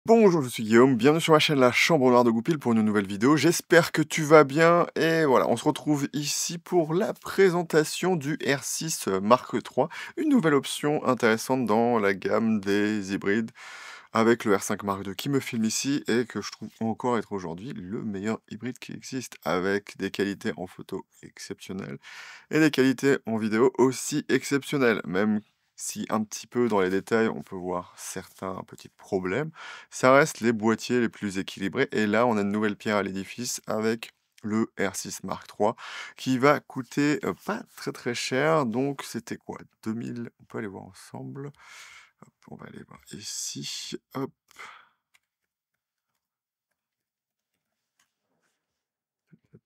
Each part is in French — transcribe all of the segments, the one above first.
Bonjour, je suis Guillaume, bienvenue sur ma chaîne La Chambre Noire de Goupil pour une nouvelle vidéo. J'espère que tu vas bien et voilà, on se retrouve ici pour la présentation du R6 Mark III, une nouvelle option intéressante dans la gamme des hybrides avec le R5 Mark II qui me filme ici et que je trouve encore être aujourd'hui le meilleur hybride qui existe avec des qualités en photo exceptionnelles et des qualités en vidéo aussi exceptionnelles, même si un petit peu dans les détails, on peut voir certains petits problèmes, ça reste les boîtiers les plus équilibrés. Et là, on a une nouvelle pierre à l'édifice avec le R6 Mark III qui va coûter pas très très cher. Donc, c'était quoi 2000. On peut aller voir ensemble. Hop, on va aller voir ici. Hop,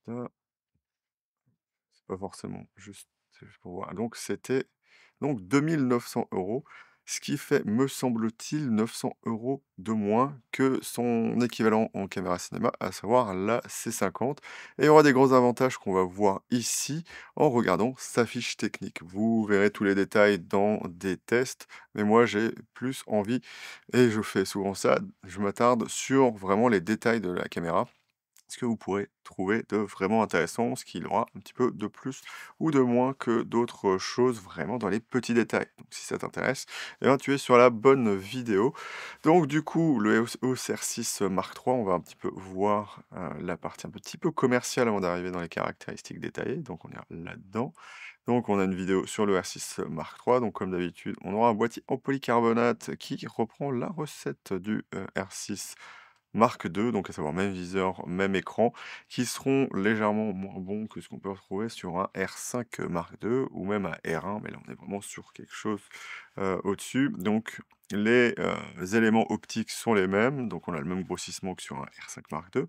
c'est pas forcément juste, c'est juste pour voir. Donc, c'était donc 2 900 €, ce qui fait, me semble-t-il, 900 € de moins que son équivalent en caméra cinéma, à savoir la C50. Et il y aura des gros avantages qu'on va voir ici en regardant sa fiche technique. Vous verrez tous les détails dans des tests, mais moi j'ai plus envie, et je fais souvent ça, je m'attarde sur vraiment les détails de la caméra, ce que vous pourrez trouver de vraiment intéressant, ce qu'il aura un petit peu de plus ou de moins que d'autres choses vraiment dans les petits détails. Donc si ça t'intéresse, eh ben, tu es sur la bonne vidéo. Donc du coup, le EOS R6 Mark III, on va un petit peu voir la partie un petit peu commerciale avant d'arriver dans les caractéristiques détaillées. Donc on est là-dedans. Donc on a une vidéo sur le R6 Mark III. Donc comme d'habitude, on aura un boîtier en polycarbonate qui reprend la recette du R6 Mark II, donc à savoir même viseur, même écran, qui seront légèrement moins bons que ce qu'on peut retrouver sur un R5 Mark II ou même un R1, mais là on est vraiment sur quelque chose au-dessus. Donc les éléments optiques sont les mêmes, donc on a le même grossissement que sur un R5 Mark II,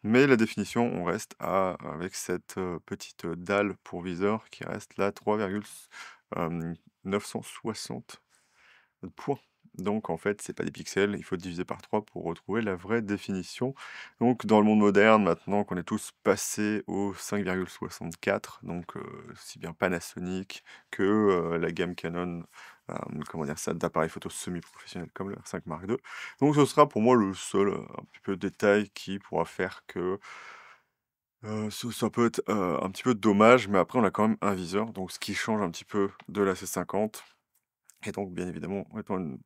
mais la définition, on reste avec cette petite dalle pour viseur qui reste là 3,960 points. Donc en fait, c'est pas des pixels, il faut diviser par 3 pour retrouver la vraie définition. Donc dans le monde moderne, maintenant qu'on est tous passés au 5,64, donc aussi bien Panasonic que la gamme Canon, comment dire ça, d'appareils photo semi-professionnels comme le R5 Mark II. Donc ce sera pour moi le seul un petit peu détail qui pourra faire que ça peut être un petit peu dommage, mais après on a quand même un viseur, donc ce qui change un petit peu de la C50. Et donc bien évidemment, étant un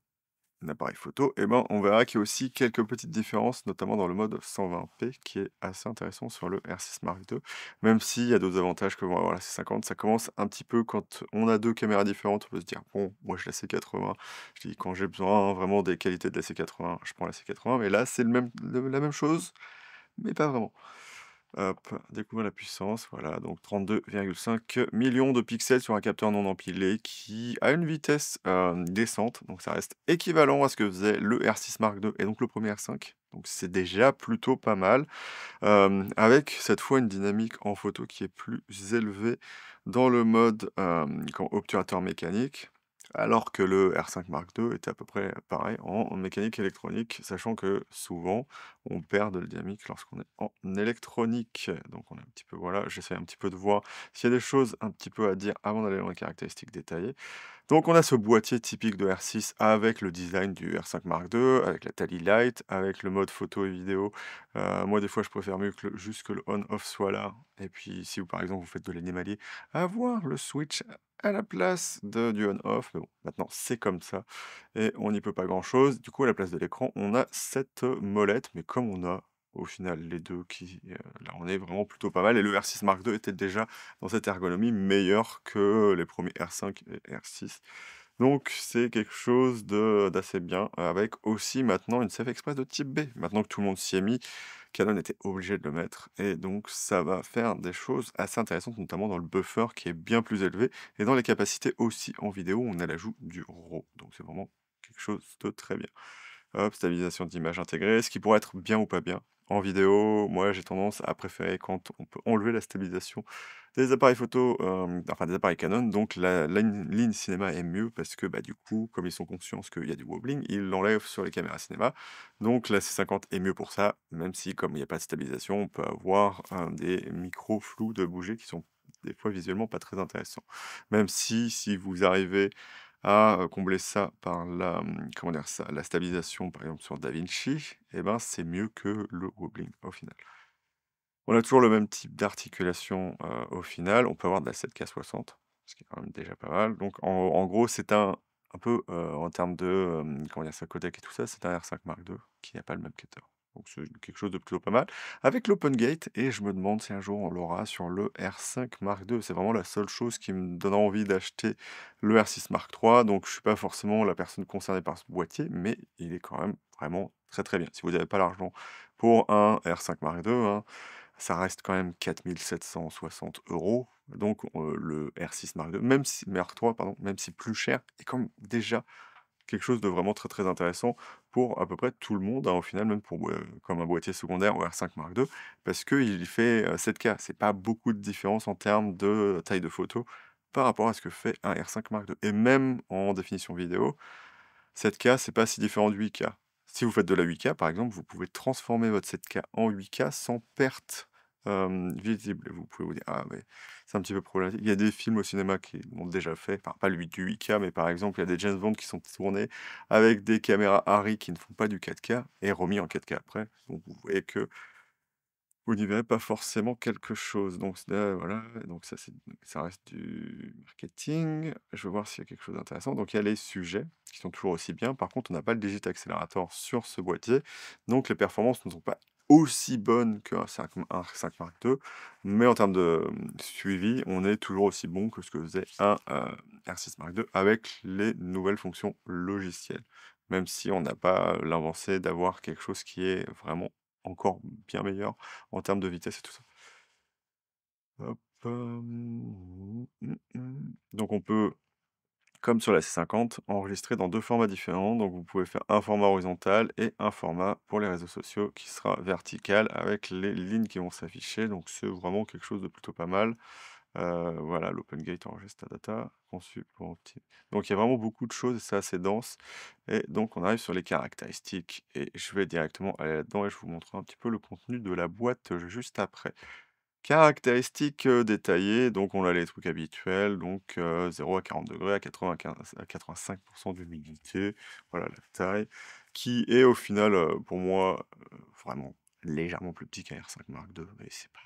appareil photo, et ben, on verra qu'il y a aussi quelques petites différences, notamment dans le mode 120p, qui est assez intéressant sur le R6 Mark II. Même s'il y a d'autres avantages que vont avoir la C50, ça commence un petit peu quand on a 2 caméras différentes, on peut se dire: «Bon, moi j'ai la C80, je dis quand j'ai besoin vraiment des qualités de la C80, je prends la C80», mais là, c'est la même chose, mais pas vraiment. Hop, découvrir la puissance, voilà, donc 32,5 millions de pixels sur un capteur non empilé qui a une vitesse décente, donc ça reste équivalent à ce que faisait le R6 Mark II et donc le premier R5. Donc c'est déjà plutôt pas mal, avec cette fois une dynamique en photo qui est plus élevée dans le mode obturateur mécanique, alors que le R5 Mark II était à peu près pareil en mécanique électronique, sachant que souvent on perd de la dynamique lorsqu'on est en électronique. Donc on est un petit peu, voilà, j'essaie un petit peu de voir s'il y a des choses un petit peu à dire avant d'aller dans les caractéristiques détaillées. Donc on a ce boîtier typique de R6 avec le design du R5 Mark II, avec la Tally Lite, avec le mode photo et vidéo. Moi des fois je préfère mieux que juste que le on-off soit là. Et puis si vous par exemple vous faites de l'animalier, avoir le switch à la place du on-off. Mais bon, maintenant c'est comme ça et on n'y peut pas grand-chose. Du coup à la place de l'écran, on a cette molette, mais comme on a au final les deux qui, là on est vraiment plutôt pas mal. Et le R6 Mark II était déjà dans cette ergonomie meilleure que les premiers R5 et R6. Donc c'est quelque chose d'assez bien, avec aussi maintenant une Safe Express de type B. Maintenant que tout le monde s'y est mis, Canon était obligé de le mettre et donc ça va faire des choses assez intéressantes, notamment dans le buffer qui est bien plus élevé et dans les capacités aussi en vidéo, on a l'ajout du RAW. Donc c'est vraiment quelque chose de très bien. Hop, stabilisation d'image intégrée, ce qui pourrait être bien ou pas bien. En vidéo, moi j'ai tendance à préférer quand on peut enlever la stabilisation des appareils photo, enfin des appareils Canon, donc la ligne cinéma est mieux parce que, bah, du coup, comme ils sont conscients qu'il y a du wobbling, ils l'enlèvent sur les caméras cinéma. Donc la C50 est mieux pour ça, même si comme il n'y a pas de stabilisation, on peut avoir, des micros flous de bouger qui sont des fois visuellement pas très intéressants. Même si vous arrivez à, combler ça par la, comment dire ça? La stabilisation, par exemple, sur DaVinci, et ben, c'est mieux que le wobbling, au final. On a toujours le même type d'articulation, au final. On peut avoir de la 7K60, ce qui est quand même déjà pas mal. Donc en gros, c'est un peu, en termes de, comment dire ça? Codec et tout ça, c'est un R5 Mark II qui n'a pas le même cutter. Donc c'est quelque chose de plutôt pas mal. Avec l'open gate et je me demande si un jour on l'aura sur le R5 Mark II. C'est vraiment la seule chose qui me donne envie d'acheter le R6 Mark III. Donc je suis pas forcément la personne concernée par ce boîtier, mais il est quand même vraiment très, très bien. Si vous n'avez pas l'argent pour un R5 Mark II, hein, ça reste quand même 4 760 €. Donc le R6 Mark II, même si Mark III pardon, même si plus cher, est quand même déjà quelque chose de vraiment très, très intéressant pour à peu près tout le monde, hein, au final, même pour comme un boîtier secondaire au R5 Mark II, parce qu'il fait, 7K. C'est pas beaucoup de différence en termes de taille de photo par rapport à ce que fait un R5 Mark II et même en définition vidéo, 7K, c'est pas si différent de 8K. Si vous faites de la 8K, par exemple, vous pouvez transformer votre 7K en 8K sans perte, visible. Vous pouvez vous dire: «Ah mais c'est un petit peu problématique». Il y a des films au cinéma qui l'ont déjà fait, enfin pas le 8K, mais par exemple, il y a des James Bond qui sont tournés avec des caméras Arri qui ne font pas du 4K et remis en 4K après. Donc vous voyez que vous n'y verrez pas forcément quelque chose, donc là, voilà, donc ça reste du marketing. Je vais voir s'il y a quelque chose d'intéressant. Donc il y a les sujets qui sont toujours aussi bien. Par contre, on n'a pas le Digit Accelerator sur ce boîtier, donc les performances ne sont pas aussi bonnes qu'un 5 Mark II, mais en termes de, suivi, on est toujours aussi bon que ce que faisait un, R6 Mark II avec les nouvelles fonctions logicielles. Même si on n'a pas l'avancée d'avoir quelque chose qui est vraiment encore bien meilleur en termes de vitesse et tout ça. Hop, donc on peut, comme sur la C50, enregistrer dans 2 formats différents. Donc vous pouvez faire un format horizontal et un format pour les réseaux sociaux qui sera vertical avec les lignes qui vont s'afficher. Donc c'est vraiment quelque chose de plutôt pas mal. Voilà, l'open gate enregistre ta data, conçu pour donc il y a vraiment beaucoup de choses et c'est assez dense et donc on arrive sur les caractéristiques et je vais directement aller là-dedans et je vous montrerai un petit peu le contenu de la boîte, juste après. Caractéristiques, détaillées, donc on a les trucs habituels, donc 0 à 40 degrés, à 95 à 85 d'humidité, voilà la taille, qui est au final, pour moi, vraiment légèrement plus petit qu'un R5 Mark II, mais c'est pas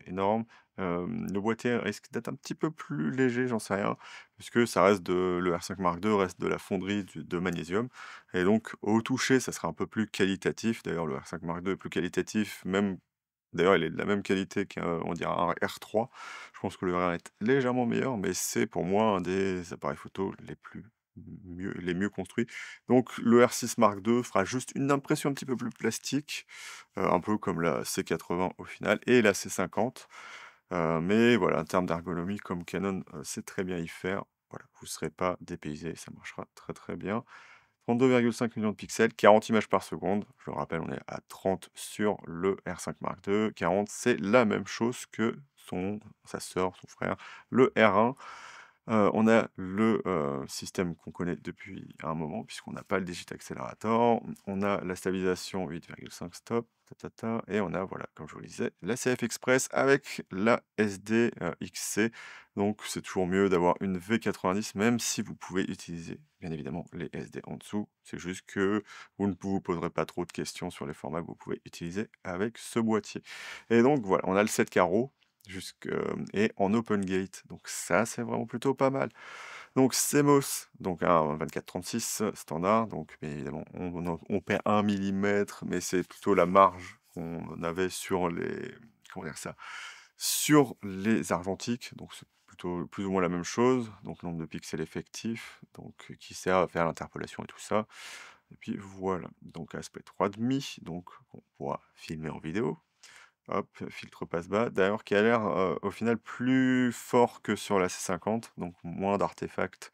énorme. Le boîtier risque d'être un petit peu plus léger, j'en sais rien, puisque ça reste le R5 Mark II reste de la fonderie de magnésium et donc au toucher, ça sera un peu plus qualitatif. D'ailleurs, le R5 Mark II est plus qualitatif, même d'ailleurs, il est de la même qualité qu'un on dirait un R3. Je pense que le R1 est légèrement meilleur, mais c'est pour moi un des appareils photo les mieux construits. Donc le R6 Mark II fera juste une impression un petit peu plus plastique, un peu comme la C80 au final et la C50. Mais voilà, en termes d'ergonomie, comme Canon, sait très bien y faire, voilà, vous ne serez pas dépaysé, ça marchera très, très bien. 32,5 millions de pixels, 40 images par seconde. Je le rappelle, on est à 30 sur le R5 Mark II. 40, c'est la même chose que sa sœur, son frère, le R1. On a le, système qu'on connaît depuis un moment, puisqu'on n'a pas le Digit Accelerator. On a la stabilisation 8,5 stop, ta, ta, ta, et on a, voilà, comme je vous le disais, la CF Express avec la SD, XC. Donc c'est toujours mieux d'avoir une V90, même si vous pouvez utiliser, bien évidemment, les SD en dessous. C'est juste que vous ne vous poserez pas trop de questions sur les formats que vous pouvez utiliser avec ce boîtier. Et donc voilà, on a le 7 carreaux jusque et en open gate, donc ça, c'est vraiment plutôt pas mal. Donc CMOS, donc un 24-36 standard, donc bien évidemment, on perd 1 millimètre, mais c'est plutôt la marge qu'on avait sur les comment dire ça? Sur les argentiques, donc c'est plutôt plus ou moins la même chose, donc nombre de pixels effectifs, donc qui sert à faire l'interpolation et tout ça. Et puis voilà, donc aspect 3,5, donc on pourra filmer en vidéo. Hop, filtre passe-bas. D'ailleurs, qui a l'air, au final plus fort que sur la C50, donc moins d'artefacts,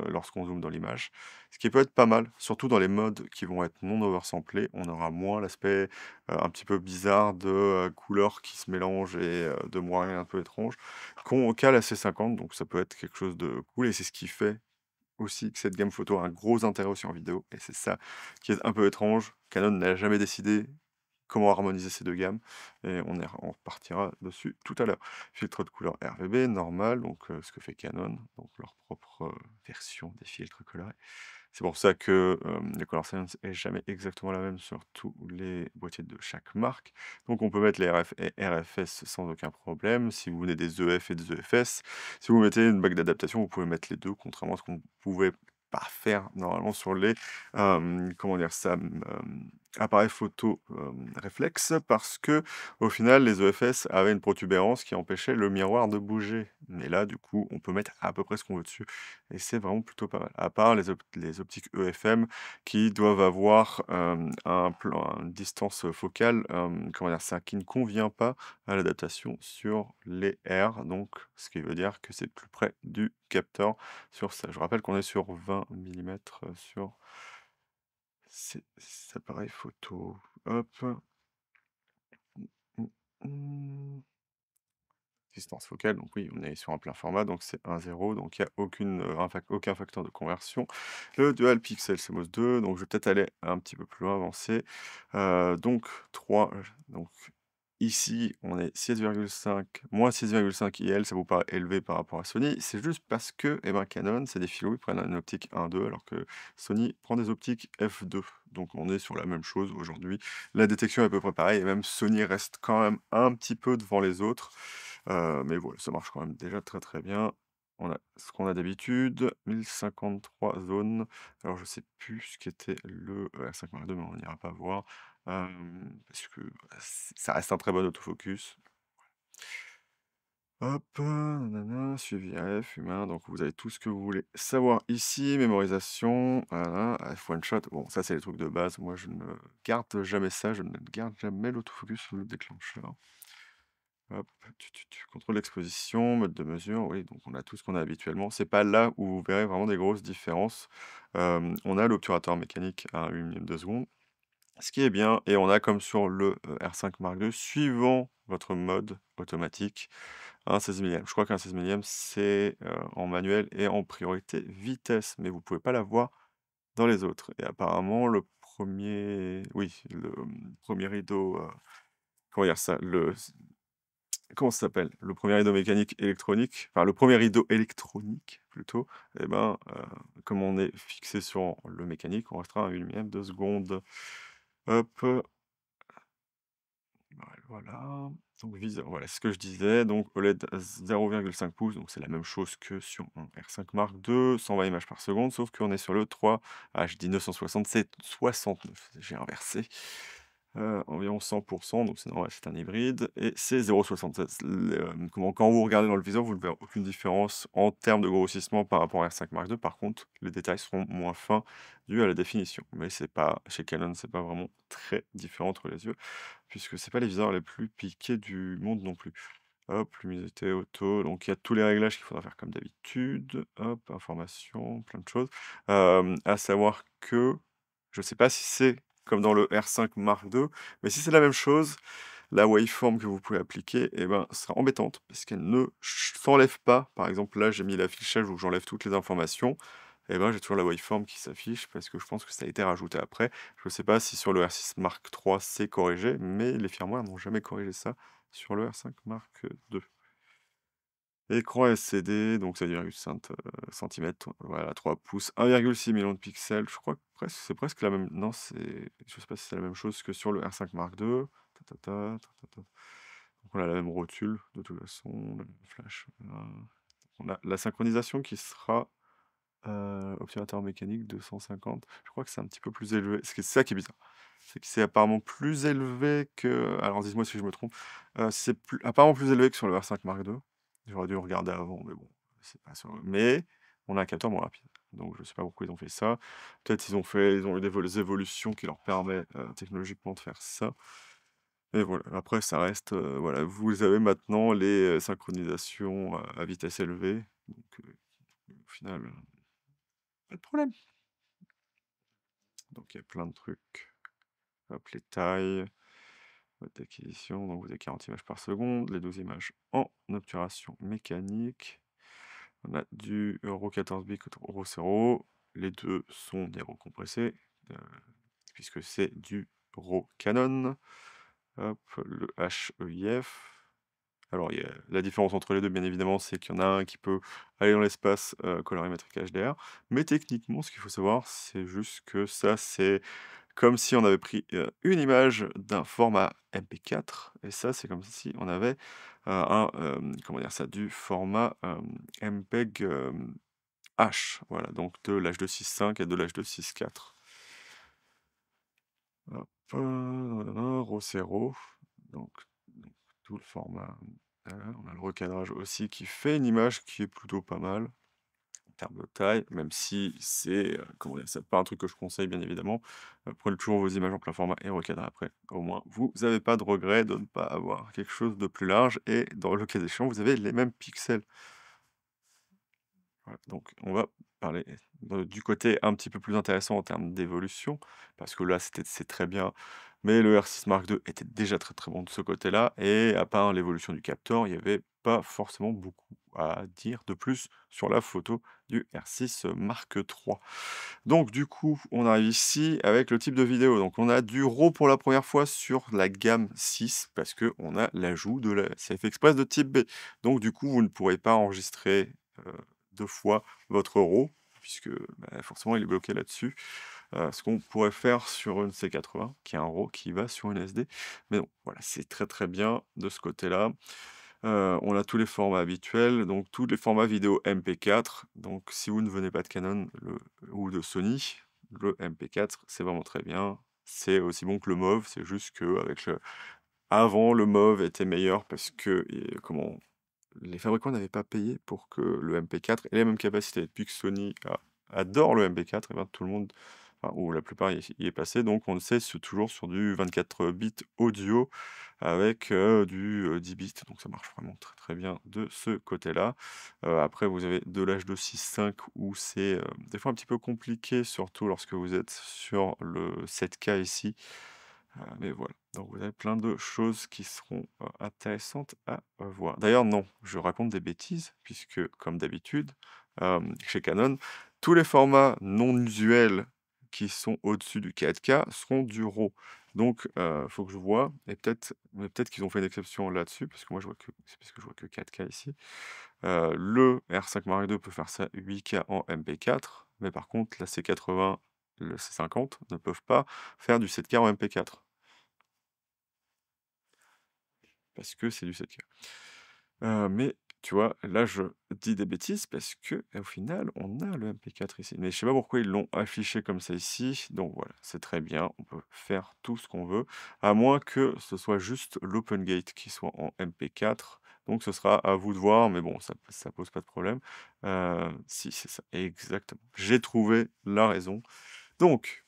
lorsqu'on zoome dans l'image. Ce qui peut être pas mal, surtout dans les modes qui vont être non oversamplés. On aura moins l'aspect, un petit peu bizarre de, couleurs qui se mélangent et de moirins un peu étranges qu'a la C50, donc ça peut être quelque chose de cool et c'est ce qui fait aussi que cette gamme photo a un gros intérêt aussi en vidéo et c'est ça qui est un peu étrange. Canon n'a jamais décidé comment harmoniser ces 2 gammes et on repartira dessus tout à l'heure. Filtre de couleur RGB normal, donc ce que fait Canon, donc leur propre, version des filtres colorés. C'est pour ça que, la color science est jamais exactement la même sur tous les boîtiers de chaque marque. Donc on peut mettre les RF et RFS sans aucun problème. Si vous venez des EF et des EFS, si vous mettez une bague d'adaptation, vous pouvez mettre les 2, contrairement à ce qu'on pouvait pas faire normalement sur les, comment dire ça? Appareils photo, réflexes parce que au final les EFS avaient une protubérance qui empêchait le miroir de bouger. Mais là, du coup, on peut mettre à peu près ce qu'on veut dessus et c'est vraiment plutôt pas mal. À part les optiques EFM qui doivent avoir, une distance, focale, comment dire ça? Qui ne convient pas à l'adaptation sur les R, donc ce qui veut dire que c'est plus près du capteur sur ça. Je rappelle qu'on est sur 20 millimètres sur ces appareils photo. Hop. Mmh mh. Distance focale, donc oui, on est sur un plein format, donc c'est 1,0, donc il y a aucun facteur de conversion. Le Dual Pixel CMOS 2, donc je vais peut-être aller un petit peu plus loin, avancer. Donc 3, donc ici, on est 6,5, moins 6,5 IL, ça vous paraît élevé par rapport à Sony. C'est juste parce que, eh ben, Canon, c'est des filous, ils prennent une optique 1,2, alors que Sony prend des optiques f2. Donc on est sur la même chose aujourd'hui. La détection est à peu près pareille, et même Sony reste quand même un petit peu devant les autres. Mais voilà, ça marche quand même déjà très, très bien. On a ce qu'on a d'habitude, 1053 zones. Alors je sais plus ce qu'était le R5 Mark II, mais on n'ira pas voir, parce que, bah, ça reste un très bon autofocus. Hop, nanana, suivi AF, humain, donc vous avez tout ce que vous voulez savoir ici. Mémorisation, voilà, F one shot, bon ça c'est les trucs de base, moi je ne garde jamais ça, je ne garde jamais l'autofocus sous le déclencheur. Hop, contrôle d'exposition, mode de mesure, oui, donc on a tout ce qu'on a habituellement. C'est pas là où vous verrez vraiment des grosses différences. On a l'obturateur mécanique à 1 de seconde, ce qui est bien, et on a comme sur le R5 Mark II, suivant votre mode automatique, un 16 millième. Je crois qu'un 16 millième, c'est en manuel et en priorité vitesse, mais vous pouvez pas l'avoir dans les autres. Et apparemment, le premier, oui, le premier rideau, comment dire ça? Comment ça s'appelle? Le premier rideau mécanique électronique, enfin le premier rideau électronique plutôt, et ben, comme on est fixé sur le mécanique, on restera à 1/1000 de seconde. Hop, voilà, donc viseur, voilà, c'est ce que je disais, donc OLED 0,5 pouces, donc c'est la même chose que sur un R5 Mark II, 120 images par seconde, sauf qu'on est sur le 3 HD 960, c'est 69, j'ai inversé. Environ 100, donc c'est normal, c'est un hybride et c'est 0,76. Quand vous regardez dans le viseur, vous ne verrez aucune différence en termes de grossissement par rapport à R5 Mark II. Par contre, les détails seront moins fins dû à la définition. Mais c'est pas chez Canon, c'est pas vraiment très différent entre les yeux, puisque c'est pas les viseurs les plus piqués du monde non plus. Hop, luminosité, auto, donc il y a tous les réglages qu'il faudra faire comme d'habitude. Hop, information, plein de choses. À savoir que, je sais pas si c'est comme dans le R5 Mark II, mais si c'est la même chose, la waveform que vous pouvez appliquer, eh ben, sera embêtante parce qu'elle ne s'enlève pas. Par exemple, là, j'ai mis l'affichage où j'enlève toutes les informations. Et ben, j'ai toujours la waveform qui s'affiche parce que je pense que ça a été rajouté après. Je ne sais pas si sur le R6 Mark III c'est corrigé, mais les firmware n'ont jamais corrigé ça sur le R5 Mark II. Écran LCD, donc 7,5 centimètres, voilà, 3 pouces, 1,6 million de pixels. Je crois que c'est presque la même. Non, je sais pas si c'est la même chose que sur le R5 Mark II. Ta, ta, ta, ta, ta, ta. Donc on a la même rotule de toute façon, le même flash. Voilà. On a la synchronisation qui sera obturateur mécanique 250. Je crois que c'est un petit peu plus élevé. C'est ça qui est bizarre. C'est que c'est apparemment plus élevé que. Alors dites-moi si je me trompe. Apparemment plus élevé que sur le R5 Mark II. J'aurais dû regarder avant, mais bon, c'est pas sûr. Mais on a un capteur moins rapide. Donc je sais pas pourquoi ils ont fait ça. Peut-être ils ont eu des évolutions qui leur permettent technologiquement de faire ça. Et voilà, après ça reste, voilà, vous avez maintenant les synchronisations à vitesse élevée. Donc au final, pas de problème. Donc il y a plein de trucs. Hop, les tailles, mode d'acquisition, donc vous avez 40 images par seconde, les 12 images en obturation mécanique. On a du Euro 14 bits Euro 0. Les deux sont des RAW compressés, puisque c'est du RAW Canon. Hop, le HEIF. Alors, il y a la différence entre les 2, bien évidemment, c'est qu'il y en a un qui peut aller dans l'espace, colorimétrique HDR, mais techniquement, ce qu'il faut savoir, c'est juste que ça, c'est comme si on avait pris, une image d'un format MP4 et ça, c'est comme si on avait, comment dire ça? Du format, MPEG, H, voilà, donc de l'H265 et de l'H264. Hop, RAW c'est RAW, donc tout le format, on a le recadrage aussi qui fait une image qui est plutôt pas mal, en termes de taille, même si c'est, comment dire? C'est pas un truc que je conseille bien évidemment. Prenez toujours vos images en plein format et recadrez après. Au moins, vous avez pas de regret de ne pas avoir quelque chose de plus large et dans le cas échéant, vous avez les mêmes pixels. Voilà, donc on va parler du côté un petit peu plus intéressant en termes d'évolution, parce que là, c'est très bien, mais le R6 Mark II était déjà très très bon de ce côté-là, et à part l'évolution du capteur, il n'y avait pas forcément beaucoup à dire de plus sur la photo du R6 Mark III. Donc du coup, on arrive ici avec le type de vidéo. Donc on a du RAW pour la première fois sur la gamme 6, parce qu'on a l'ajout de la CF Express de type B. Donc du coup, vous ne pourrez pas enregistrer 2 fois votre RAW, puisque, bah, forcément il est bloqué là-dessus. Ce qu'on pourrait faire sur une C80, qui est un RAW qui va sur une SD. Mais non, voilà, c'est très, très bien de ce côté-là. On a tous les formats habituels, donc tous les formats vidéo MP4. Donc si vous ne venez pas de Canon ou de Sony, le MP4, c'est vraiment très bien. C'est aussi bon que le mauve, c'est juste qu'avec avant, le mauve était meilleur parce que, comment les fabricants n'avaient pas payé pour que le MP4 ait les mêmes capacités. Depuis que Sony adore le MP4, et ben tout le monde, enfin, ou la plupart y est passé, donc on sait toujours sur du 24 bits audio avec du 10 bits, donc ça marche vraiment très très bien de ce côté-là. Après, vous avez de l'H265 où c'est des fois un petit peu compliqué, surtout lorsque vous êtes sur le 7K ici. Mais voilà, donc vous avez plein de choses qui seront, intéressantes à, voir. D'ailleurs non, je raconte des bêtises puisque comme d'habitude, chez Canon, tous les formats non usuels qui sont au-dessus du 4K seront du RAW. Donc faut que je vois et peut-être qu'ils ont fait une exception là-dessus parce que moi je vois que c'est parce que je vois que 4K ici. Le R5 Mark II peut faire ça 8K en MP4, mais par contre la C80, le C50 ne peuvent pas faire du 7K en MP4. Parce que c'est du 7K. Mais tu vois, là, je dis des bêtises parce que au final, on a le MP4 ici. Mais je sais pas pourquoi ils l'ont affiché comme ça ici. Donc voilà, c'est très bien, on peut faire tout ce qu'on veut, à moins que ce soit juste l'OpenGate qui soit en MP4. Donc ce sera à vous de voir, mais bon, ça pose pas de problème. Si, c'est ça, exactement. J'ai trouvé la raison. Donc,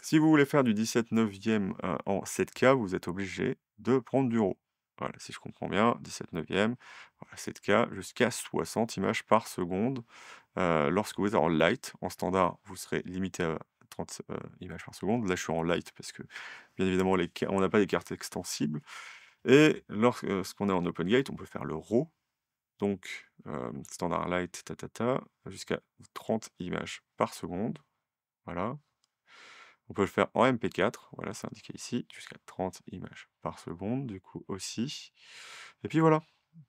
si vous voulez faire du 17/9 en 7K, vous êtes obligé de prendre du RAW. Voilà, si je comprends bien, 17/9, voilà, 7K jusqu'à 60 images par seconde. Lorsque vous êtes en light, en standard, vous serez limité à 30 images par seconde. Là, je suis en light parce que, bien évidemment, on n'a pas les cartes extensibles. Et lorsqu'on est en open gate, on peut faire le RAW, donc standard light, jusqu'à 30 images par seconde. Voilà. On peut le faire en MP4, voilà, c'est indiqué ici, jusqu'à 30 images par seconde, du coup aussi. Et puis voilà,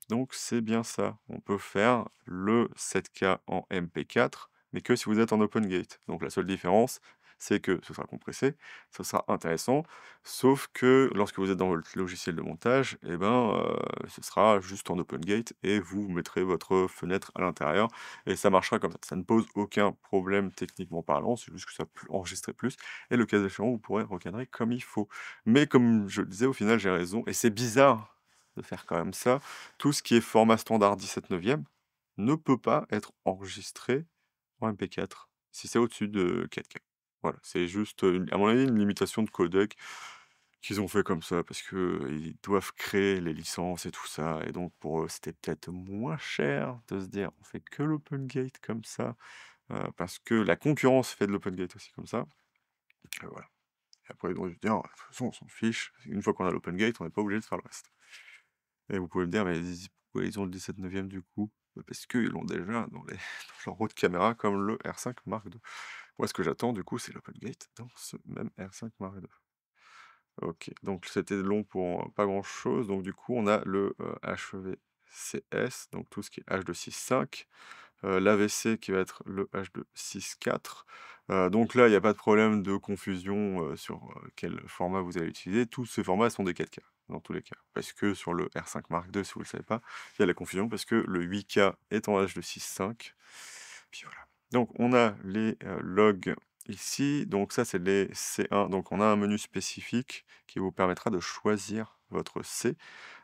donc c'est bien ça. On peut faire le 7K en MP4, mais que si vous êtes en open gate. Donc la seule différence, c'est que ce sera compressé, ce sera intéressant, sauf que lorsque vous êtes dans votre logiciel de montage, eh ben, ce sera juste en open gate et vous mettrez votre fenêtre à l'intérieur et ça marchera comme ça. Ça ne pose aucun problème techniquement parlant, c'est juste que ça peut enregistrer plus et le cas échéant, vous pourrez recadrer comme il faut. Mais comme je le disais, au final, j'ai raison et c'est bizarre de faire quand même ça. Tout ce qui est format standard 17/9 ne peut pas être enregistré en MP4 si c'est au-dessus de 4K. Voilà, c'est juste, à mon avis, une limitation de codec qu'ils ont fait comme ça parce qu'ils doivent créer les licences et tout ça et donc pour eux, c'était peut-être moins cher de se dire: «On fait que l'open gate comme ça», parce que la concurrence fait de l'open gate aussi comme ça, voilà. Et après ils ont dû se dire: «De toute façon, on s'en fiche, une fois qu'on a l'open gate, on n'est pas obligé de faire le reste». Et vous pouvez me dire: «Mais pourquoi ils ont le 17/9 du coup?» Bah, parce qu'ils l'ont déjà dans dans leur autre caméra comme le R5 Mark II. Moi, ce que j'attends du coup, c'est l'open gate dans ce même R5 Mark II. OK, donc c'était long pour, pas grand-chose, donc du coup, on a le, HEVCS, donc tout ce qui est H265, l'AVC qui va être le H264. Donc là, il y a pas de problème de confusion, sur, quel format vous allez utiliser. Tous ces formats sont des 4K, dans tous les cas. Parce que sur le R5 Mark II, si vous ne le savez pas, il y a la confusion parce que le 8K est en H265. Puis voilà. Donc on a les, logs ici, donc ça c'est les C1, donc on a un menu spécifique qui vous permettra de choisir votre C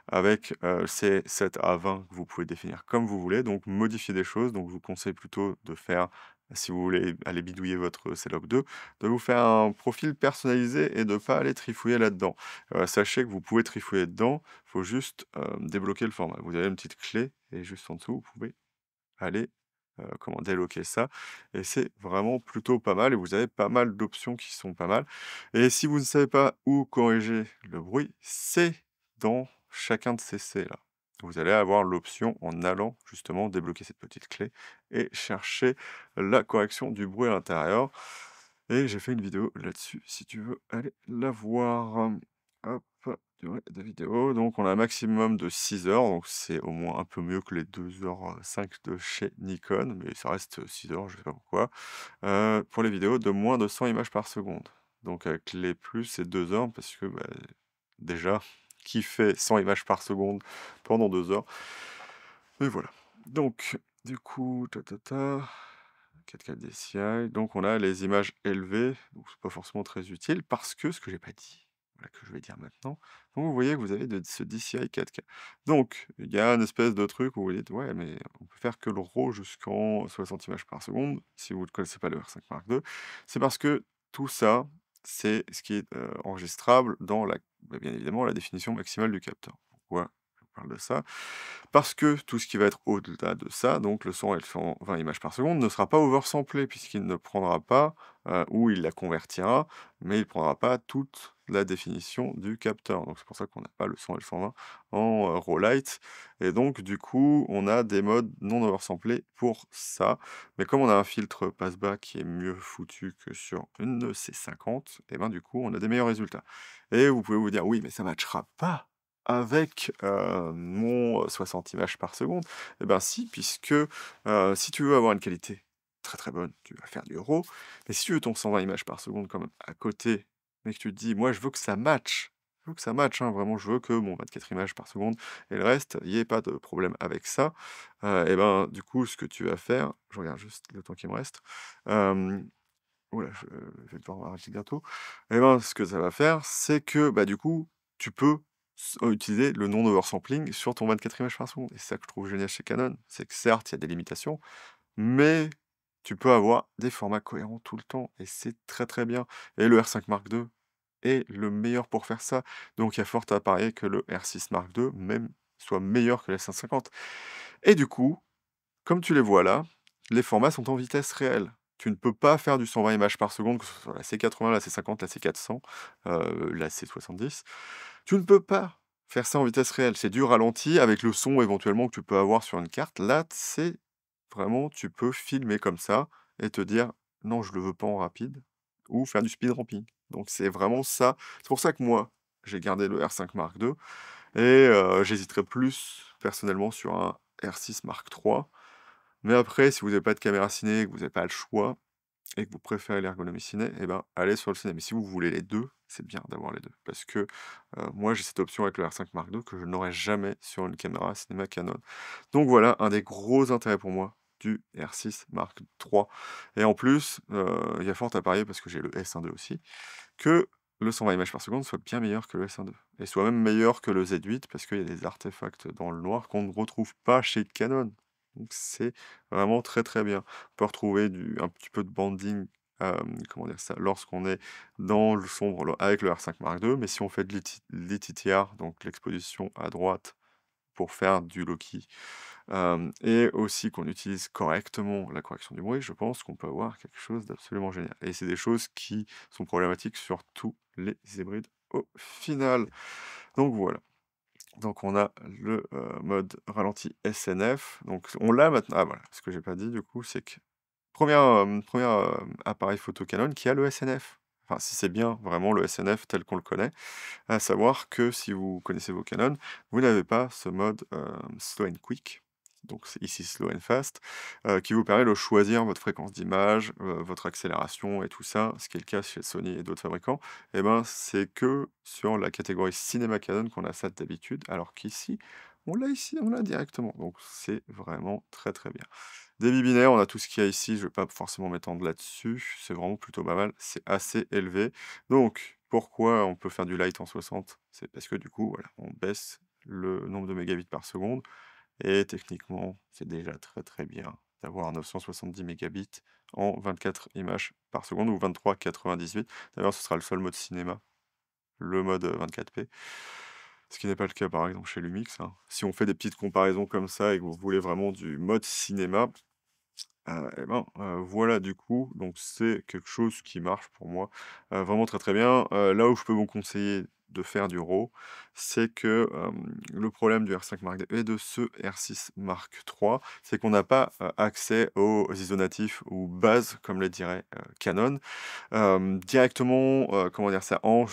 avec, C7 à 20 que vous pouvez définir comme vous voulez, donc modifier des choses. Donc je vous conseille plutôt de faire, si vous voulez aller bidouiller votre CLOC 2, de vous faire un profil personnalisé et de pas aller trifouiller là-dedans. Sachez que vous pouvez trifouiller dedans, il faut juste, débloquer le format. Vous avez une petite clé et juste en dessous, vous pouvez aller, comment déloquer ça et c'est vraiment plutôt pas mal et vous avez pas mal d'options qui sont pas mal et si vous ne savez pas où corriger le bruit, c'est dans chacun de ces C là. Vous allez avoir l'option en allant justement débloquer cette petite clé et chercher la correction du bruit à l'intérieur et j'ai fait une vidéo là-dessus si tu veux aller la voir. Hop, durée de vidéo, donc on a un maximum de 6 heures, donc c'est au moins un peu mieux que les 2h05 de chez Nikon, mais ça reste 6 heures, je sais pas pourquoi. Pour les vidéos de moins de 100 images par seconde. Donc avec les plus, c'est 2 heures parce que, bah, déjà, qui fait 100 images par seconde pendant 2 heures? Et voilà. Donc du coup, 4K DCI, donc on a les images élevées, donc c'est pas forcément très utile parce que ce que j'ai pas dit, voilà, que je vais dire maintenant, donc vous voyez que vous avez ce DCI 4K. Donc il y a une espèce de truc où vous dites: «Ouais, mais on peut faire que le RAW jusqu'en 60 images par seconde», si vous ne connaissez pas le R5 Mark II. C'est parce que tout ça, c'est ce qui est, enregistrable dans la bah, bien évidemment, la définition maximale du capteur. Pourquoi je vous parle de ça? Parce que tout ce qui va être au-delà de ça, donc le 100 et le 120 images par seconde, ne sera pas oversamplé puisqu'il ne prendra pas, ou il la convertira, mais il prendra pas toute la définition du capteur. Donc c'est pour ça qu'on n'a pas le 100 et le 120 en, RAW light et donc du coup, on a des modes non oversamplés pour ça. Mais comme on a un filtre passe-bas qui est mieux foutu que sur une C50 et ben, du coup, on a des meilleurs résultats. Et vous pouvez vous dire: «Oui, mais ça matchera pas avec, mon, 60 images par seconde». Eh ben si, puisque, si tu veux avoir une qualité très, très bonne, tu vas faire du RAW, mais si tu veux ton 120 images par seconde quand même à côté, mais que tu te dis: «Moi, je veux que ça matche, je veux que ça matche, hein, vraiment, je veux que mon 24 images par seconde et le reste, il y ait pas de problème avec ça». Et ben, du coup, ce que tu vas faire, je regarde juste le temps qui me reste, hem, ouh là, je vais devoir m'arrêter bientôt. Et ben, ce que ça va faire, c'est que, bah, du coup, tu peux utiliser le non oversampling sur ton 24 images par seconde et c'est ça que je trouve génial chez Canon. C'est que certes, il y a des limitations, mais tu peux avoir des formats cohérents tout le temps et c'est très, très bien et le R5 Mark II est le meilleur pour faire ça. Donc il y a fort à parier que le R6 Mark II même soit meilleur que la 550 et du coup, comme tu les vois là, les formats sont en vitesse réelle. Tu ne peux pas faire du 120 images par seconde, que ce soit la C80, la C50, la C400, la C70. Tu ne peux pas faire ça en vitesse réelle. C'est du ralenti avec le son éventuellement que tu peux avoir sur une carte. Là, c'est vraiment, tu peux filmer comme ça et te dire: «Non, je le veux pas en rapide» ou faire du speed ramping. Donc c'est vraiment ça. C'est pour ça que moi, j'ai gardé le R5 Mark II et j'hésiterais plus personnellement sur un R6 Mark III. Mais après, si vous n'avez pas de caméra ciné, que vous n'avez pas le choix et que vous préférez l'ergonomie ciné, et ben, allez sur le ciné. Mais si vous voulez les 2, c'est bien d'avoir les 2 parce que, moi, j'ai cette option avec le R5 Mark II que je n'aurais jamais sur une caméra cinéma Canon. Donc voilà, un des gros intérêts pour moi du R6 Mark III et en plus, il y a fort à parier parce que j'ai le S1 II aussi, que le 120 images par seconde soit bien meilleur que le S1 II et soit même meilleur que le Z8 parce qu'il y a des artefacts dans le noir qu'on ne retrouve pas chez Canon. Donc c'est vraiment très, très bien. On peut retrouver un petit peu de banding, comment dire ça? Lorsqu'on est dans le sombre avec le R5 Mark II, mais si on fait de l'ETTR, donc l'exposition à droite pour faire du Loki, et aussi qu'on utilise correctement la correction du bruit, je pense qu'on peut avoir quelque chose d'absolument génial et c'est des choses qui sont problématiques sur tous les hybrides au final. Donc voilà, donc on a le, mode ralenti SNF, donc on l'a maintenant ah voilà, ce que j'ai pas dit du coup, c'est que 1er, appareil photo Canon qui a le SNF. enfin si c'est bien vraiment le SNF tel qu'on le connaît. À savoir que si vous connaissez vos Canon, vous n'avez pas ce mode, Slow and Quick, donc c'est ici Slow and Fast, qui vous permet de choisir votre fréquence d'image, votre accélération et tout ça, ce qui est le cas chez Sony et d'autres fabricants. Et ben, c'est que sur la catégorie cinéma Canon qu'on a ça d'habitude, alors qu'ici, on l'a directement, donc c'est vraiment très, très bien. Débit binaire, on a tout ce qu'il y a ici, je ne vais pas forcément m'étendre là-dessus, c'est vraiment plutôt pas mal, c'est assez élevé. Donc, pourquoi on peut faire du light en 60? C'est parce que du coup, voilà, on baisse le nombre de mégabits par seconde et techniquement, c'est déjà très, très bien d'avoir 970 mégabits en 24 images par seconde ou 23,98. D'ailleurs, ce sera le seul mode cinéma, le mode, 24p. Ce qui n'est pas le cas, par exemple, chez Lumix, hein. Si on fait des petites comparaisons comme ça et que vous voulez vraiment du mode cinéma, et ben, voilà du coup, donc c'est quelque chose qui marche pour moi, vraiment très, très bien. Là où je peux vous conseiller de faire du RAW, c'est que, le problème du R5 Mark II et de ce R6 Mark III, c'est qu'on n'a pas, accès aux ISO natifs ou bases, comme le dirait, Canon, directement, comment dire ça? En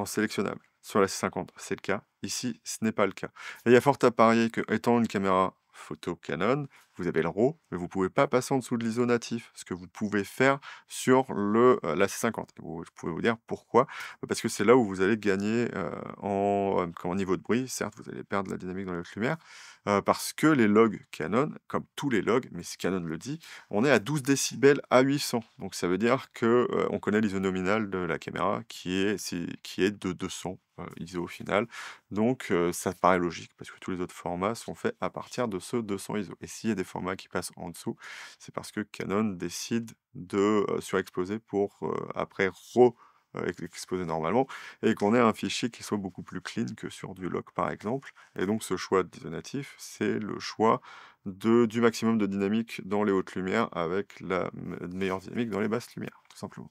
sélectionnable. Sur la C50, c'est le cas. Ici, ce n'est pas le cas. Et il y a fort à parier que, étant une caméra photo Canon, vous avez le RAW, mais vous pouvez pas passer en dessous de l'ISO natif, ce que vous pouvez faire sur la C50. Je pouvais vous dire pourquoi. Parce que c'est là où vous allez gagner, comment niveau de bruit. Certes, vous allez perdre la dynamique dans la haute lumière, parce que les logs Canon, comme tous les logs, mais si Canon le dit, on est à 12 décibels à 800. Donc ça veut dire que, on connaît l'ISO nominal de la caméra qui est de 200, ISO au final. Donc ça paraît logique parce que tous les autres formats sont faits à partir de ce 200 ISO. Et s'il y a des formats qui passent en dessous, c'est parce que Canon décide de, surexposer pour, après exposer normalement et qu'on ait un fichier qui soit beaucoup plus clean que sur du log par exemple. Et donc ce choix d'ISO natif, c'est le choix du maximum de dynamique dans les hautes lumières avec la meilleure dynamique dans les basses lumières, tout simplement.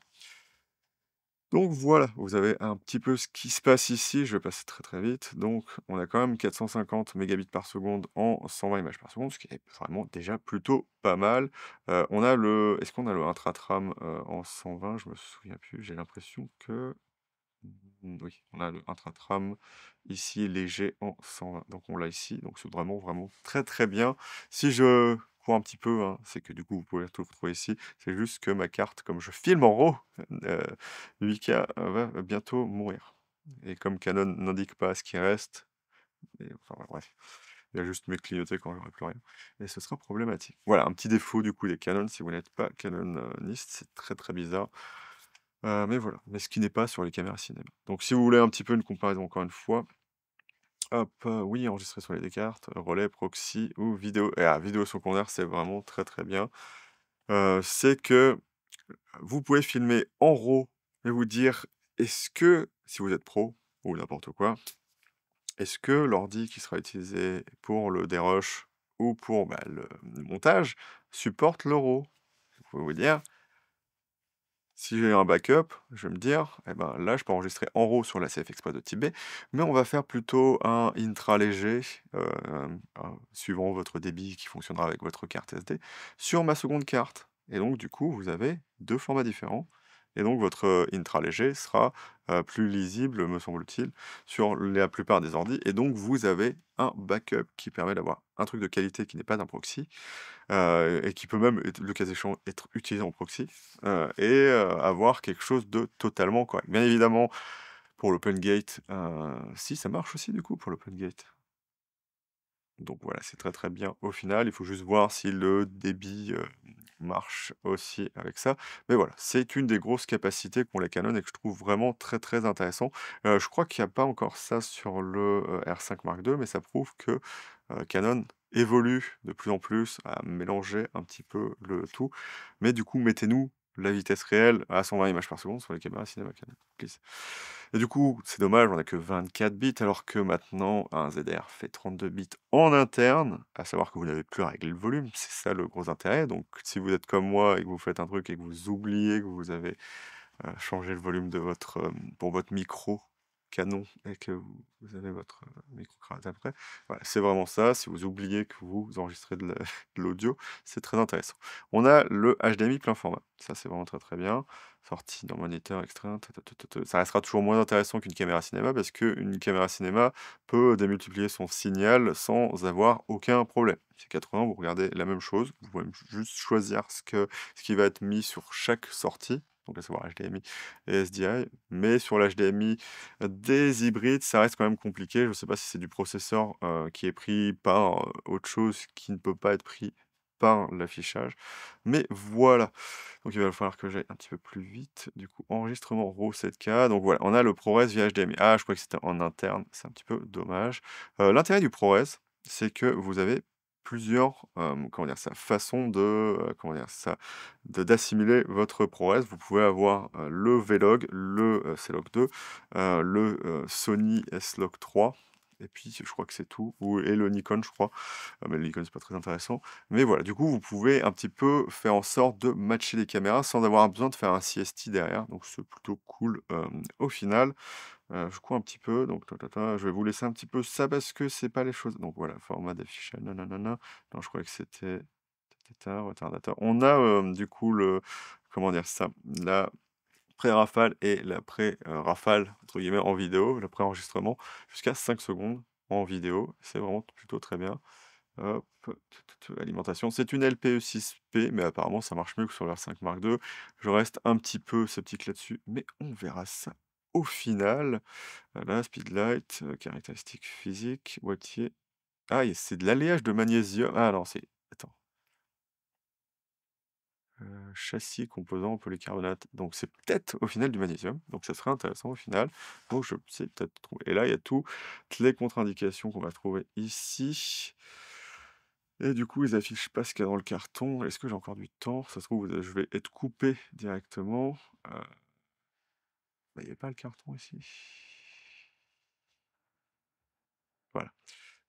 Donc voilà, vous avez un petit peu ce qui se passe ici, je vais passer très très vite. Donc on a quand même 450 mégabits par seconde en 120 images par seconde, ce qui est vraiment déjà plutôt pas mal. On a est-ce qu'on a le intra-tram en 120? Je me souviens plus, j'ai l'impression que oui, on a le intra-tram ici léger en 120. Donc on l'a ici, donc c'est vraiment, vraiment très, très bien. Si je cours un petit peu, hein, c'est que du coup, vous pouvez tout retrouver ici. C'est juste que ma carte, comme je filme en RAW, 8K, va bientôt mourir. Et comme Canon n'indique pas ce qui reste, et enfin ouais, bref, il va juste me clignoter quand j'aurai plus rien. Et ce sera problématique. Voilà, un petit défaut du coup des Canon, si vous n'êtes pas Canoniste, c'est très très bizarre. Mais voilà, mais ce qui n'est pas sur les caméras cinéma. Donc si vous voulez un petit peu une comparaison encore une fois, hop, oui, enregistrer sur les 2 cartes, relais, proxy ou vidéo. Et vidéo secondaire, c'est vraiment très, très bien. C'est que vous pouvez filmer en RAW et vous dire: «Est-ce que» si vous êtes pro ou n'importe quoi, «est-ce que l'ordi qui sera utilisé pour le dérush ou pour, bah, le montage supporte le RAW?» Vous pouvez vous dire: si j'ai un backup, je vais me dire, eh ben, là, je peux enregistrer en RAW sur la CF Express de type B, mais on va faire plutôt un intra léger, suivant votre débit qui fonctionnera avec votre carte SD, sur ma seconde carte. Et donc, du coup, vous avez 2 formats différents. Et donc, votre intra léger sera plus lisible, me semble-t-il, sur la plupart des ordis. Et donc, vous avez un backup qui permet d'avoir un truc de qualité qui n'est pas d'un proxy, et qui peut même être le cas échéant, être utilisé en proxy, avoir quelque chose de totalement correct. Bien évidemment, pour l'OpenGate, si ça marche aussi du coup pour l'OpenGate. Donc voilà, c'est très, très bien au final. Il faut juste voir si le débit, marche aussi avec ça. Mais voilà, c'est une des grosses capacités qu'ont les Canon et que je trouve vraiment très, très intéressant. Je crois qu'il y a pas encore ça sur le, R5 Mark II, mais ça prouve que, Canon évolue de plus en plus à mélanger un petit peu le tout. Mais du coup, mettez-nous la vitesse réelle à 120 images par seconde sur les caméras cinéma Canon, please. Et du coup, c'est dommage, on a que 24 bits, alors que maintenant, un ZR fait 32 bits en interne, à savoir que vous n'avez plus à régler le volume, c'est ça le gros intérêt. Donc, si vous êtes comme moi et que vous faites un truc et que vous oubliez que vous avez changé le volume de pour votre micro Canon et que vous avez votre, micro-cravate après. Voilà, c'est vraiment ça. Si vous oubliez que vous enregistrez de la de l'audio, c'est très intéressant. On a le HDMI plein format. Ça, c'est vraiment très, très bien. Sortie dans moniteur externe, ça restera toujours moins intéressant qu'une caméra cinéma parce qu'une caméra cinéma peut démultiplier son signal sans avoir aucun problème. C'est 80, vous regardez la même chose, vous pouvez juste choisir ce qui va être mis sur chaque sortie, donc à savoir HDMI et SDI, mais sur l'HDMI des hybrides, ça reste quand même compliqué. Je ne sais pas si c'est du processeur, qui est pris par, autre chose qui ne peut pas être pris par l'affichage, mais voilà. Donc il va falloir que j'aille un petit peu plus vite. Du coup, enregistrement RAW 7K, donc voilà, on a le ProRes via HDMI. Ah, je crois que c'était en interne, c'est un petit peu dommage. L'intérêt du ProRes, c'est que vous avez plusieurs, comment dire ça, façons de, comment dire ça, d'assimiler votre ProRes. Vous pouvez avoir, le V-Log, le, C-Log 2, Sony S-Log 3 et puis je crois que c'est tout et le Nikon je crois, mais le Nikon c'est pas très intéressant. Mais voilà, du coup vous pouvez un petit peu faire en sorte de matcher les caméras sans avoir besoin de faire un CST derrière, donc c'est plutôt cool, au final. Je cours un petit peu, donc je vais vous laisser un petit peu ça parce que c'est pas les choses donc voilà, format d'affichage, nananana. Non, je croyais que c'était retardateur. On a, du coup comment dire ça? La pré-rafale et la rafale entre guillemets en vidéo, le pré-enregistrement jusqu'à 5 secondes en vidéo. C'est vraiment plutôt très bien. Hop, alimentation. C'est une LPE6P, mais apparemment ça marche mieux que sur l'R5 Mark II. Je reste un petit peu sceptique là-dessus, mais on verra ça au final. Voilà, speedlight, caractéristiques physiques, boîtier. Ah, c'est de l'alliage de magnésium. Ah non, c'est. Attends. Châssis composant en polycarbonate. Donc c'est peut-être au final du magnésium, donc ça serait intéressant au final. Donc je sais peut-être trouver. Et là, il y a toutes les contre-indications qu'on va trouver ici. Et du coup, ils affichent pas ce qu'il y a dans le carton. Est-ce que j'ai encore du temps? Ça se trouve, je vais être coupé directement. Bah, il n'y a pas le carton ici. Voilà.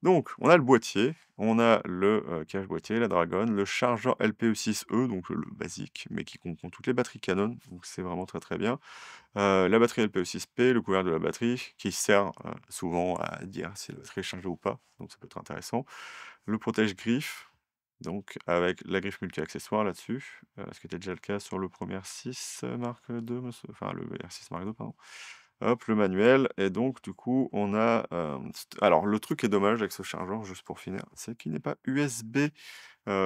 Donc, on a le boîtier, on a le, cache boîtier, la Dragon, le chargeur LPE6E, donc le basique, mais qui comprend toutes les batteries Canon, donc c'est vraiment très, très bien. La batterie LPE6P, le couvercle de la batterie, qui sert, souvent à dire si la batterie est chargée ou pas, donc ça peut être intéressant. Le protège-griffe, donc avec la griffe multi-accessoires là-dessus, ce qui était déjà le cas sur le premier R6 Mark II, enfin le R6 Mark II, pardon. Hop, le manuel et donc du coup, on a, alors le truc qui est dommage avec ce chargeur, juste pour finir, c'est qu'il n'est pas USB,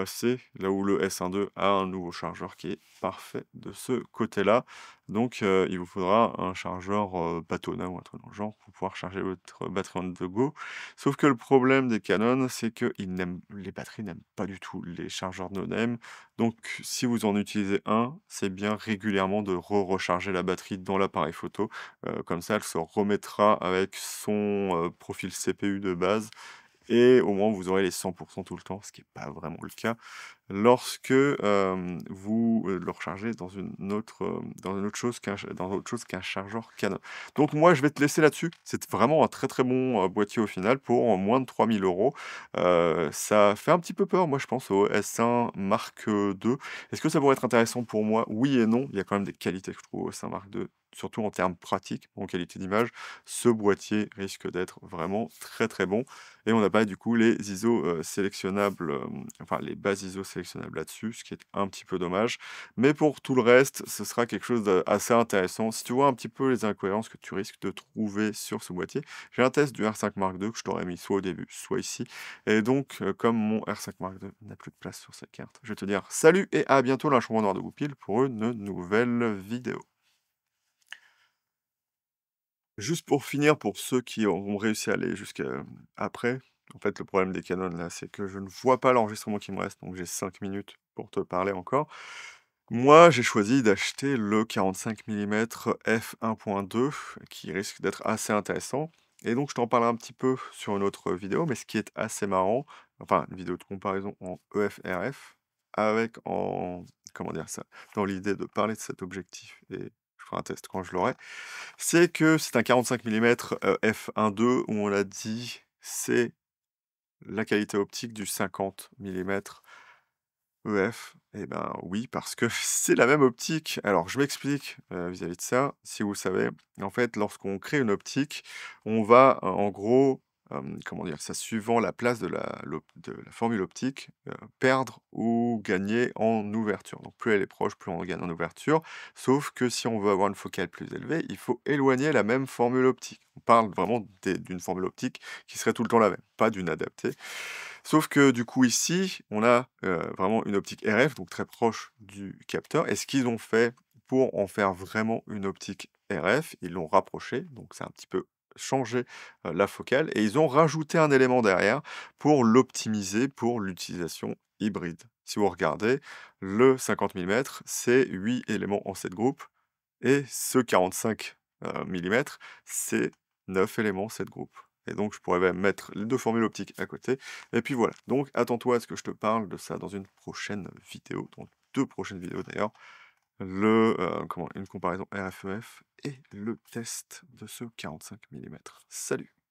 C, là où le S12 a un nouveau chargeur qui est parfait de ce côté-là. Donc il vous faudra un chargeur, Patona ou un truc dans le genre pour pouvoir charger votre batterie on the go. Sauf que le problème des Canon, c'est que les batteries n'aiment pas du tout les chargeurs no-name. Donc si vous en utilisez un, c'est bien régulièrement de recharger la batterie dans l'appareil photo. Comme ça, elle se remettra avec son, profil CPU de base et au moins vous aurez les 100 tout le temps, ce qui est pas vraiment le cas lorsque, vous, le rechargez dans une autre chose qu'un chargeur Canon. Donc moi, je vais te laisser là-dessus. C'est vraiment un très, très bon, boîtier au final pour moins de 3 000 €. Ça fait un petit peu peur, moi, je pense au S1 Mark, II. Est-ce que ça pourrait être intéressant pour moi? Oui et non. Il y a quand même des qualités que je trouve au S1 Mark II, surtout en termes pratiques, en qualité d'image. Ce boîtier risque d'être vraiment très, très bon et on n'a pas du coup les ISO, sélectionnables, enfin les bases ISO sélectionnables là-dessus, ce qui est un petit peu dommage. Mais pour tout le reste, ce sera quelque chose d'assez intéressant. Si tu vois un petit peu les incohérences que tu risques de trouver sur ce boîtier, j'ai un test du R5 Mark II que je t'aurais mis soit au début, soit ici. Et donc, comme mon R5 Mark II n'a plus de place sur cette carte, je vais te dire salut et à bientôt dans la chambre noire de Goupil pour une nouvelle vidéo. Juste pour finir, pour ceux qui ont réussi à aller jusqu'à après, en fait, le problème des Canon, là, c'est que je ne vois pas l'enregistrement qui me reste, donc j'ai 5 minutes pour te parler encore. Moi, j'ai choisi d'acheter le 45 millimètres f1.2 qui risque d'être assez intéressant et donc je t'en parlerai un petit peu sur une autre vidéo, mais ce qui est assez marrant, enfin, une vidéo de comparaison en EF-RF avec comment dire ça? Dans l'idée de parler de cet objectif et je ferai un test quand je l'aurai. C'est que c'est un 45 millimètres f1.2 où on l'a dit, c'est la qualité optique du 50 millimètres EF, eh ben, oui, parce que c'est la même optique. Alors je m'explique, vis-à-vis de ça, si vous le savez. En fait, lorsqu'on crée une optique, on va, en gros, comment dire ça? Suivant la place de la formule optique, perdre ou gagner en ouverture. Donc plus elle est proche, plus on gagne en ouverture. Sauf que si on veut avoir une focale plus élevée, il faut éloigner la même formule optique. On parle vraiment d'une formule optique qui serait tout le temps la même, pas d'une adaptée. Sauf que du coup ici, on a, vraiment une optique RF, donc très proche du capteur et ce qu'ils ont fait pour en faire vraiment une optique RF, ils l'ont rapprochée, donc c'est un petit peu changé, la focale et ils ont rajouté un élément derrière pour l'optimiser pour l'utilisation hybride. Si vous regardez, le 50 mm, c'est 8 éléments en 7 groupes et ce 45 millimètres, c'est 9 éléments, 7 groupes. Et donc je pourrais même mettre les 2 formules optiques à côté et puis voilà. Donc attends-toi à ce que je te parle de ça dans une prochaine vidéo, dans 2 prochaines vidéos d'ailleurs. Une comparaison RF-EF et le test de ce 45 millimètres. Salut!